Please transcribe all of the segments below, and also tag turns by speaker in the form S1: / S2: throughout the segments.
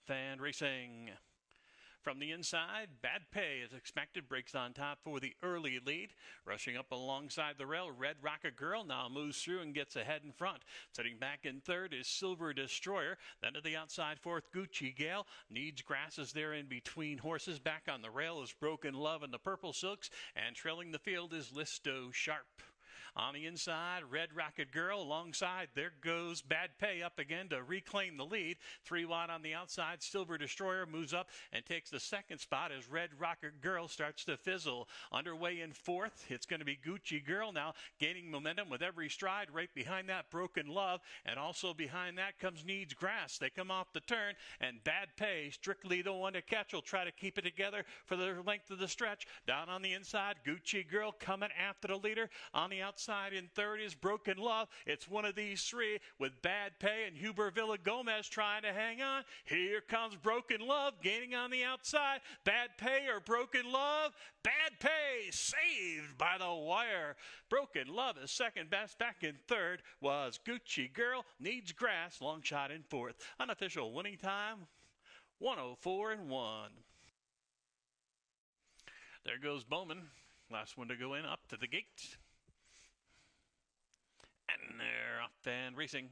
S1: and racing. From the inside, Bad Pay is expected, breaks on top for the early lead. Rushing up alongside the rail, Red Rocket Girl now moves through and gets ahead in front. Sitting back in third is Silver Destroyer. Then to the outside fourth, Gucci Gale. Needs Grass is there in between horses. Back on the rail is Broken Love and the Purple Silks. And trailing the field is Listo Sharp. On the inside, Red Rocket Girl. Alongside, there goes Bad Pay up again to reclaim the lead. 3 wide on the outside. Silver Destroyer moves up and takes the second spot as Red Rocket Girl starts to fizzle. Underway in fourth, it's going to be Gucci Girl now gaining momentum with every stride. Right behind that, Broken Love. And also behind that comes Needs Grass. They come off the turn, and Bad Pay, strictly the one to catch, will try to keep it together for the length of the stretch. Down on the inside, Gucci Girl coming after the leader. On the outside in third is Broken Love. It's one of these three with Bad Pay and Huber Villa-Gomez trying to hang on. Here comes Broken Love gaining on the outside. Bad Pay or Broken Love? Bad Pay saved by the wire. Broken Love is second best. Back in third was Gucci Girl. Needs Grass. Long shot in fourth. Unofficial winning time, 1:04.1. There goes Bowman. Last one to go in up to the gate. And they're off and racing.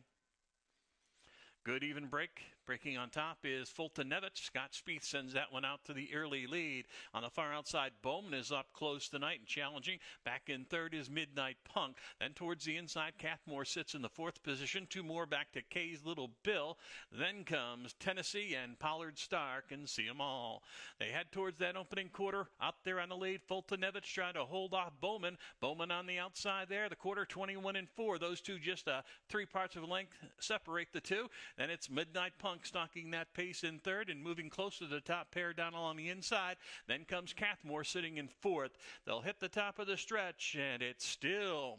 S1: Good even break. Breaking on top is Fulton-Nevich. Scott Spieth sends that one out to the early lead. On the far outside, Bowman is up close tonight and challenging. Back in third is Midnight Punk. Then towards the inside, Cathmore sits in the fourth position. 2 more back to Kay's Little Bill. Then comes Tennessee and Pollard Star. Can see them all. They head towards that opening quarter. Out there on the lead, Fulton-Nevich trying to hold off Bowman. Bowman on the outside there. The quarter 21-4. Those two just 3 parts of a length separate the two. Then it's Midnight Punk stalking that pace in third and moving close to the top pair down along the inside. Then comes Cathmore sitting in fourth. They'll hit the top of the stretch, and it's still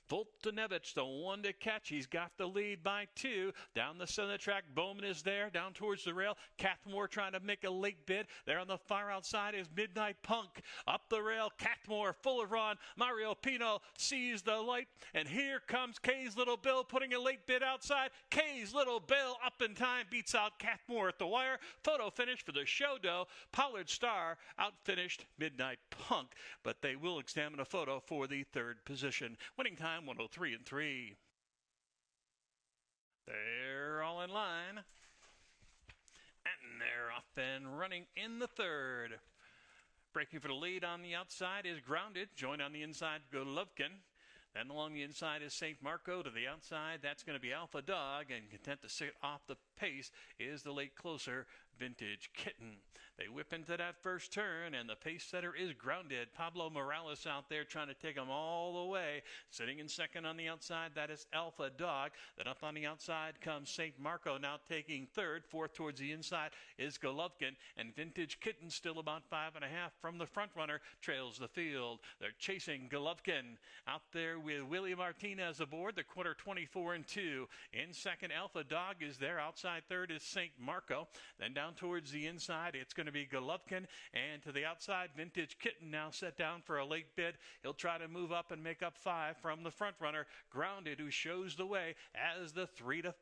S1: Fulton-Nevich, the one to catch. He's got the lead by 2. Down the center of the track, Bowman is there. Down towards the rail, Cathmore trying to make a late bid. There on the far outside is Midnight Punk. Up the rail, Cathmore full of run. Mario Pino sees the light. And here comes Kay's Little Bill putting a late bid outside. Kay's Little Bill up in time, beats out Cathmore at the wire. Photo finish for the show dough. Pollard Star outfinished Midnight Punk. But they will examine a photo for the third position. Winning time 1:03.3. They're all in line. And they're off and running in the third. Breaking for the lead on the outside is Grounded. Joined on the inside, Golovkin. Then along the inside is St. Marco. To the outside, that's going to be Alpha Dog. And content to sit off the pace is the late closer, Vintage Kitten. They whip into that first turn, and the pace setter is Grounded. Pablo Morales out there trying to take them all the way. Sitting in second on the outside, that is Alpha Dog. Then up on the outside comes St. Marco, now taking third. Fourth towards the inside is Golovkin, and Vintage Kitten still about 5.5 from the front runner, trails the field. They're chasing Golovkin out there with Willie Martinez aboard, the quarter 24-2. In second, Alpha Dog is there. Outside third is St. Marco. Then down towards the inside, it's going to be Golovkin, and to the outside, Vintage Kitten now set down for a late bid. He'll try to move up and make up 5 from the front runner, Grounded, who shows the way as the 3-5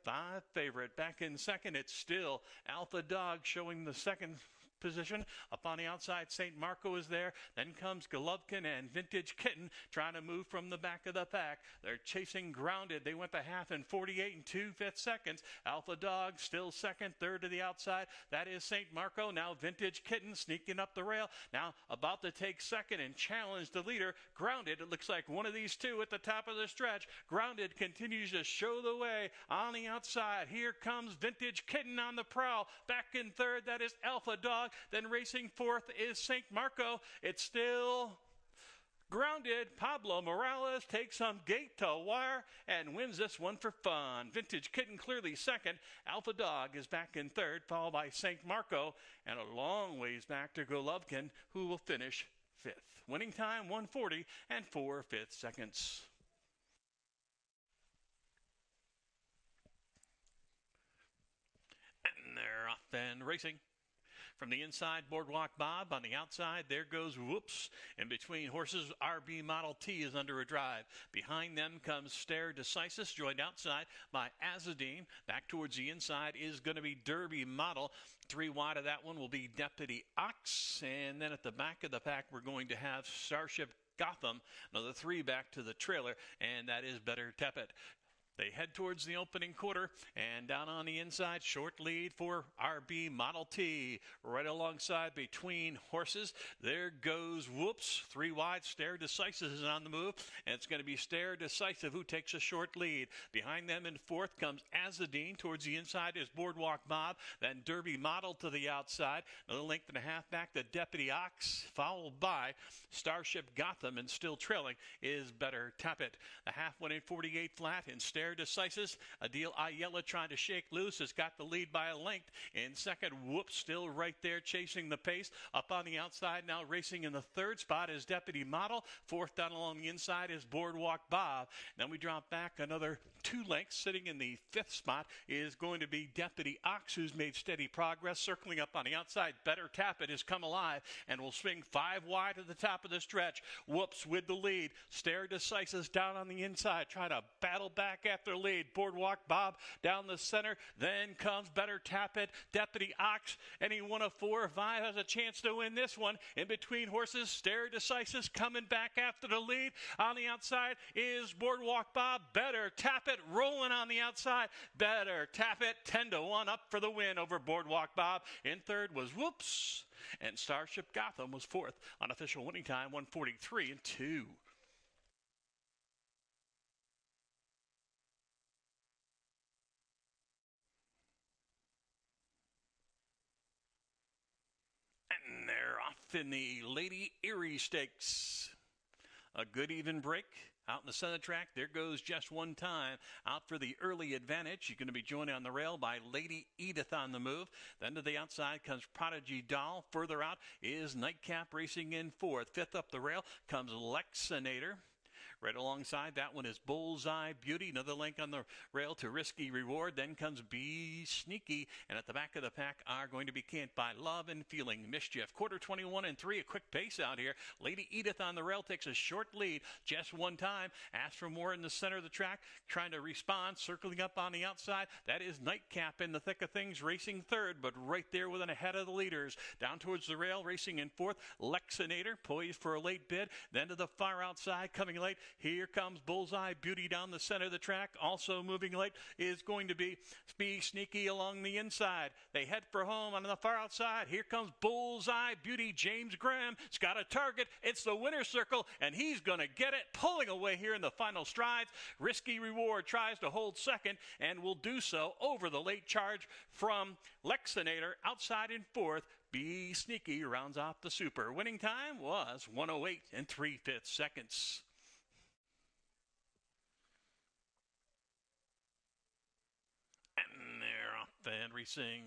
S1: favorite. Back in second, it's still Alpha Dog showing the second position. Up on the outside, St. Marco is there. Then comes Golovkin and Vintage Kitten trying to move from the back of the pack. They're chasing Grounded. They went the half in 48 2/5 seconds. Alpha Dog still second. Third to the outside, that is St. Marco. Now Vintage Kitten sneaking up the rail. Now about to take second and challenge the leader, Grounded. It looks like one of these two at the top of the stretch. Grounded continues to show the way on the outside. Here comes Vintage Kitten on the prowl. Back in third, that is Alpha Dog. Then racing fourth is St. Marco. It's still Grounded. Pablo Morales takes some gate to wire and wins this one for fun. Vintage Kitten clearly second. Alpha Dog is back in third, followed by St. Marco, and a long ways back to Golovkin, who will finish fifth. Winning time 1:40 4/5 seconds. And they're off and racing. From the inside, Boardwalk Bob. On the outside, there goes Whoops. In between horses, RB Model T is under a drive. Behind them comes Stare Decisis, joined outside by Azadine. Back towards the inside is going to be Derby Model. 3 wide of that one will be Deputy Ox. And then at the back of the pack, we're going to have Starship Gotham. Another 3 back to the trailer, and that is Better Tepet. They head towards the opening quarter, and down on the inside, short lead for RB Model T. Right alongside between horses, there goes Whoops. 3 wide, Stare Decisive is on the move, and it's going to be Stare Decisive who takes a short lead. Behind them in fourth comes Azadine. Towards the inside is Boardwalk Bob, then Derby Model to the outside. Another length and a half back to Deputy Ox, followed by Starship Gotham, and still trailing is Better Tepet. The half went in 48 flat, and Stare Decisis. Adil Ayala trying to shake loose has got the lead by a length. In second, Whoops still right there chasing the pace. Up on the outside now racing in the third spot is Deputy Model. Fourth down along the inside is Boardwalk Bob. Then we drop back another 2 lengths. Sitting in the fifth spot is going to be Deputy Ox, who's made steady progress. Circling up on the outside, Better Tepet has come alive and will swing 5 wide at the top of the stretch. Whoops with the lead. Stare Decisis down on the inside, trying to battle back after lead. Boardwalk Bob down the center. Then comes Better Tepet. Deputy Ox. Any one of 4 or 5 has a chance to win this one. In between horses, Stare Decisis coming back after the lead. On the outside is Boardwalk Bob. Better Tepet rolling on the outside. Better Tepet 10-1 up for the win over Boardwalk Bob. In third was Whoops. And Starship Gotham was fourth. Unofficial winning time 1:43.2. And they're off in the Lady Erie Stakes. A good even break. Out in the center track, there goes Just One Time. Out for the early advantage. She's going to be joined on the rail by Lady Edith on the move. Then to the outside comes Prodigy Doll. Further out is Nightcap racing in fourth. Fifth up the rail comes Lexinator. Right alongside that one is Bullseye Beauty. Another link on the rail to Risky Reward. Then comes Be Sneaky. And at the back of the pack are going to be camped by Love and Feeling Mischief. Quarter 21-3. A quick pace out here. Lady Edith on the rail takes a short lead. Just One Time. Asks for more in the center of the track. Trying to respond. Circling up on the outside. That is Nightcap in the thick of things. Racing third. But right there within ahead of the leaders. Down towards the rail. Racing in fourth. Lexinator. Poised for a late bid. Then to the far outside. Coming late. Here comes Bullseye Beauty down the center of the track. Also moving late is going to be Sneaky along the inside. They head for home on the far outside. Here comes Bullseye Beauty. James Graham has got a target. It's the winner's circle, and he's going to get it. Pulling away here in the final strides. Risky Reward tries to hold second and will do so over the late charge from Lexinator. Outside in fourth, Be Sneaky rounds off the super. Winning time was 1:08 3/5 seconds. And they're off and racing.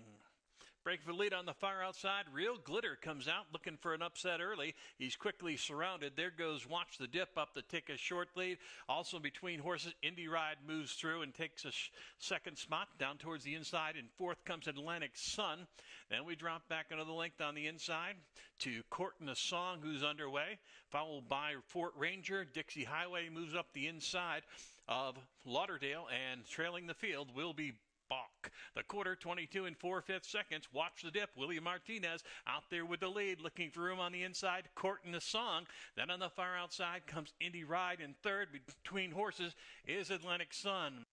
S1: Break for lead on the far outside. Real Glitter comes out looking for an upset early. He's quickly surrounded. There goes Watch the Dip up to take a short lead. Also between horses, Indie Ride moves through and takes a second spot. Down towards the inside. In fourth comes Atlantic Sun. Then we drop back another length on the inside to Courtin' a Song, who's underway. Followed by Fort Ranger. Dixie Highway moves up the inside of Lauderdale. And trailing the field will be Balk. The quarter 22 4/5 seconds. Watch the Dip. William Martinez out there with the lead, looking for room on the inside. Courtin' a Song. Then on the far outside comes Indie Ride, and third between horses is Atlantic Sun.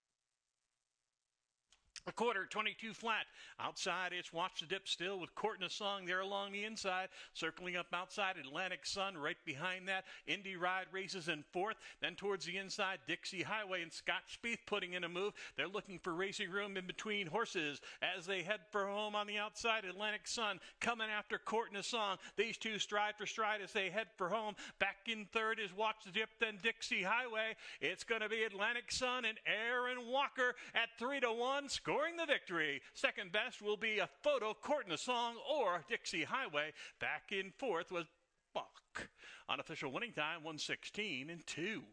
S1: A quarter 22 flat. Outside it's Watch the Dip still with Courtin' a Song there along the inside. Circling up outside, Atlantic Sun right behind that. Indie Ride races in fourth. Then towards the inside, Dixie Highway and Scott Spieth putting in a move. They're looking for racing room in between horses as they head for home on the outside. Atlantic Sun coming after Courtin' a Song. These two stride for stride as they head for home. Back in third is Watch the Dip, then Dixie Highway. It's going to be Atlantic Sun and Aaron Walker at 3-1. Scoring the victory. Second best will be a photo, Courtin' a Song or Dixie Highway. Back in fourth was Buck. Unofficial winning time 1:16.2.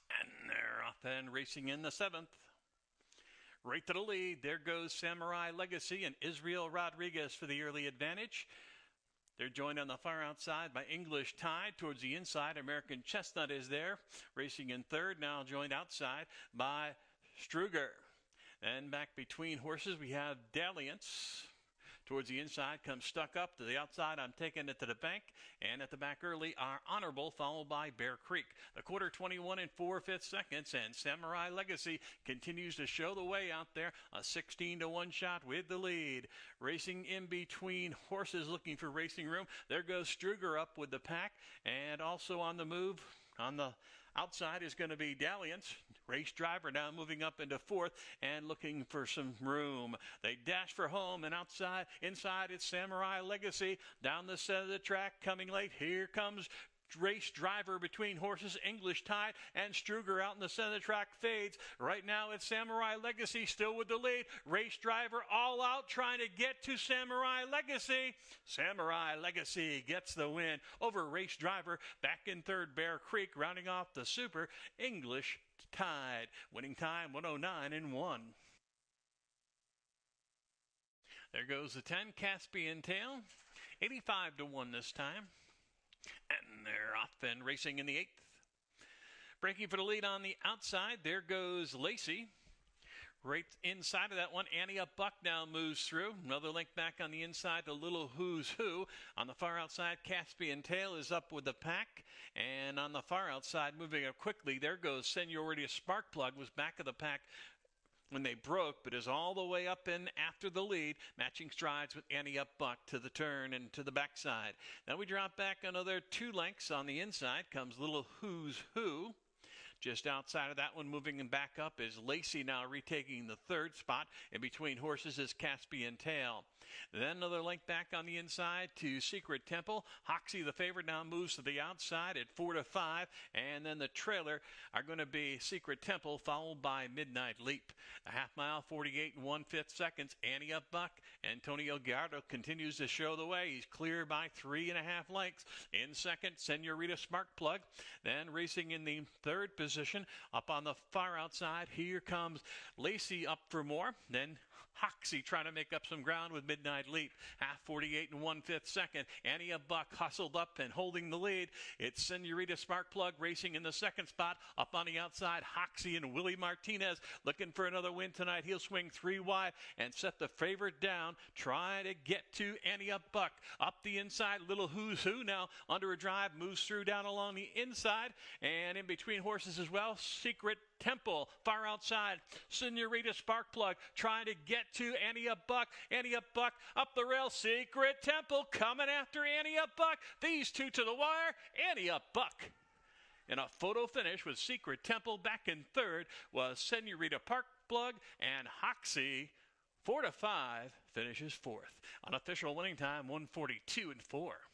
S1: And they're off and racing in the 7th. Right to the lead, there goes Samurai Legacy and Israel Rodriguez for the early advantage. They're joined on the far outside by English Tide. Towards the inside, American Chestnut is there, racing in 3rd, now joined outside by Struger. And back between horses, we have Dalliance. Towards the inside comes Stuck Up. To the outside, I'm taking it to the bank. And at the back early are Honorable, followed by Bear Creek. The quarter 21 and 4/5 seconds. And Samurai Legacy continues to show the way out there. A 16-1 shot with the lead. Racing in between horses looking for racing room. There goes Struger up with the pack. And also on the move on the outside is going to be Dalliance. Race Driver now moving up into 4th and looking for some room. They dash for home, and inside it's Samurai Legacy. Down the center of the track, coming late. Here comes Race Driver between horses. English Tide and Struger out in the center of the track fades. Right now it's Samurai Legacy still with the lead. Race Driver all out trying to get to Samurai Legacy. Samurai Legacy gets the win over Race Driver. Back in 3rd, Bear Creek, rounding off the Super. English Tide. Winning time 109 and 1. There goes the 10, Caspian Tail. 85-1 this time. And they're off and racing in the 8th. Breaking for the lead on the outside, there goes Lacey. Right inside of that one, Annie Up Buck now moves through. Another link back on the inside, the Little Who's Who. On the far outside, Caspian Tail is up with the pack. And on the far outside, moving up quickly, there goes Senorita Sparkplug, was back of the pack when they broke, but is all the way up in after the lead, matching strides with Annie Up Buck to the turn and to the backside. Now we drop back another 2 lengths on the inside. Comes Little Who's Who. Just outside of that one, moving back up, is Lacey now retaking the 3rd spot. In between horses is Caspian Tail. Then another link back on the inside to Secret Temple. Hoxie, the favorite, now moves to the outside at 4-5. And then the trailer are going to be Secret Temple, followed by Midnight Leap. A half mile, 48 and 1/5 seconds. Annie Up Buck. Antonio Gallardo continues to show the way. He's clear by 3.5 lengths. In 2nd, Senorita Sparkplug. Then racing in the 3rd position, up on the far outside, here comes Lacey up for more. Then Hoxie trying to make up some ground with Midnight Leap. Half 48 and 1/5 second. Annie Up Buck hustled up and holding the lead. It's Senorita Sparkplug racing in the 2nd spot. Up on the outside, Hoxie and Willie Martinez looking for another win tonight. He'll swing 3 wide and set the favorite down, trying to get to Annie Up Buck. Up the inside, Little Who's Who now under a drive, moves through down along the inside. And in between horses as well, Secret Temple, far outside. Senorita Sparkplug trying to get to Annie Up Buck. Annie Up Buck up the rail. Secret Temple coming after Annie Up Buck. These two to the wire. Annie Up Buck. In a photo finish with Secret Temple. Back in 3rd was Senorita Sparkplug, and Hoxie, 4-5, finishes 4th. Unofficial winning time 142 and 4.